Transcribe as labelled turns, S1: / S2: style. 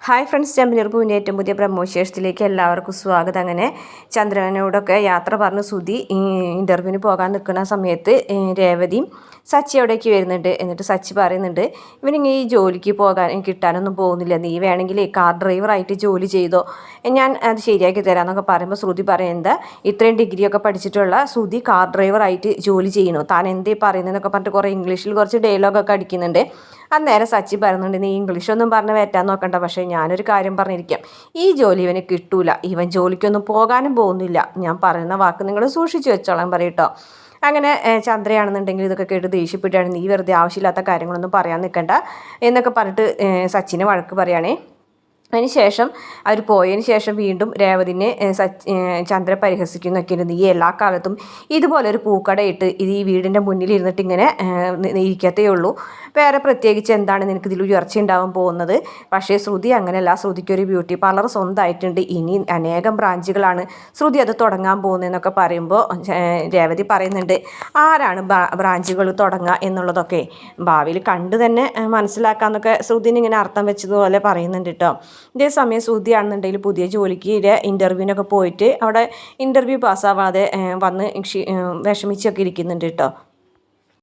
S1: Hi friends, ചെമ്പനീർ പൂവിൻ്റെ ഏറ്റവും പുതിയ പ്രമോഷേഴ്സിലേക്ക് എല്ലാവർക്കും സ്വാഗതം. അങ്ങനെ ചന്ദ്രനോടൊക്കെ യാത്ര പറഞ്ഞ് സുധി ഇൻ്റർവ്യൂവിന് പോകാൻ നിൽക്കുന്ന സമയത്ത് രേവതിയും സച്ചി അവിടേക്ക് വരുന്നുണ്ട്. എന്നിട്ട് സച്ചി പറയുന്നുണ്ട്, ഇവനിങ്ങനെ ഈ ജോലിക്ക് പോകാൻ കിട്ടാനൊന്നും പോകുന്നില്ല, നീ വേണമെങ്കിൽ കാർ ഡ്രൈവറായിട്ട് ജോലി ചെയ്തോ, ഞാൻ അത് ശരിയാക്കി തരാമെന്നൊക്കെ പറയുമ്പോൾ ശ്രുതി പറയുന്നത്, ഇത്രയും ഡിഗ്രിയൊക്കെ പഠിച്ചിട്ടുള്ള ശ്രുതി കാർ ഡ്രൈവറായിട്ട് ജോലി ചെയ്യണോ, താൻ എന്തേ പറയുന്നതെന്നൊക്കെ പറഞ്ഞിട്ട് കുറേ ഇംഗ്ലീഷിൽ കുറച്ച് ഡയലോഗൊക്കെ അടിക്കുന്നുണ്ട്. അന്നേരം സച്ചി പറയുന്നുണ്ട്, നീ ഇംഗ്ലീഷൊന്നും പറഞ്ഞ് വറ്റാൻ നോക്കണ്ട, പക്ഷേ ഞാനൊരു കാര്യം പറഞ്ഞിരിക്കാം, ഈ ജോലി ഇവന് കിട്ടൂല, ഇവൻ ജോലിക്കൊന്നും പോകാനും പോകുന്നില്ല, ഞാൻ പറയുന്ന വാക്ക് നിങ്ങൾ സൂക്ഷിച്ചു വെച്ചോളാൻ പറയട്ടോ. അങ്ങനെ ചന്ദ്രയാണെന്നുണ്ടെങ്കിൽ ഇതൊക്കെ കേട്ട് ദേഷ്യപ്പെട്ടാണ്, നീ വെറുതെ ആവശ്യമില്ലാത്ത കാര്യങ്ങളൊന്നും പറയാൻ നിൽക്കണ്ട എന്നൊക്കെ പറഞ്ഞിട്ട് സച്ചിനെ വഴക്ക് പറയുകയാണേ. അതിന് ശേഷം അവർ പോയതിന് ശേഷം വീണ്ടും രേവതിനെ ചന്ദ്ര പരിഹസിക്കുന്നൊക്കെയാണ്, നീ എല്ലാ കാലത്തും ഇതുപോലൊരു പൂക്കടയിട്ട് ഇത് ഈ വീടിൻ്റെ മുന്നിൽ ഇരുന്നിട്ട് ഇങ്ങനെ ഇരിക്കത്തേ ഉള്ളൂ, വേറെ പ്രത്യേകിച്ച് എന്താണ് നിനക്ക് ഇതിൽ ഉയർച്ച ഉണ്ടാവാൻ പോകുന്നത്. പക്ഷേ ശ്രുതി അങ്ങനെയല്ല, ശ്രുതിക്കൊരു ബ്യൂട്ടി പാർലർ സ്വന്തമായിട്ടുണ്ട്, ഇനി അനേകം ബ്രാഞ്ചുകളാണ് ശ്രുതി അത് തുടങ്ങാൻ പോകുന്നതെന്നൊക്കെ പറയുമ്പോൾ രേവതി പറയുന്നുണ്ട്, ആരാണ് ബ്രാഞ്ചുകൾ തുടങ്ങുക എന്നുള്ളതൊക്കെ ഭാവിയിൽ കണ്ടു തന്നെ മനസ്സിലാക്കാമെന്നൊക്കെ ശ്രുതിന് ഇങ്ങനെ അർത്ഥം വെച്ചതുപോലെ പറയുന്നുണ്ട് കേട്ടോ. ഇതേ സമയം ശ്രുതിയാണെന്നുണ്ടെങ്കിൽ പുതിയ ജോലിക്ക് ഇൻ്റർവ്യൂവിനൊക്കെ പോയിട്ട് അവിടെ ഇൻ്റർവ്യൂ പാസ്സാവാതെ വന്ന് വിഷമിച്ചൊക്കെ ഇരിക്കുന്നുണ്ട് കേട്ടോ.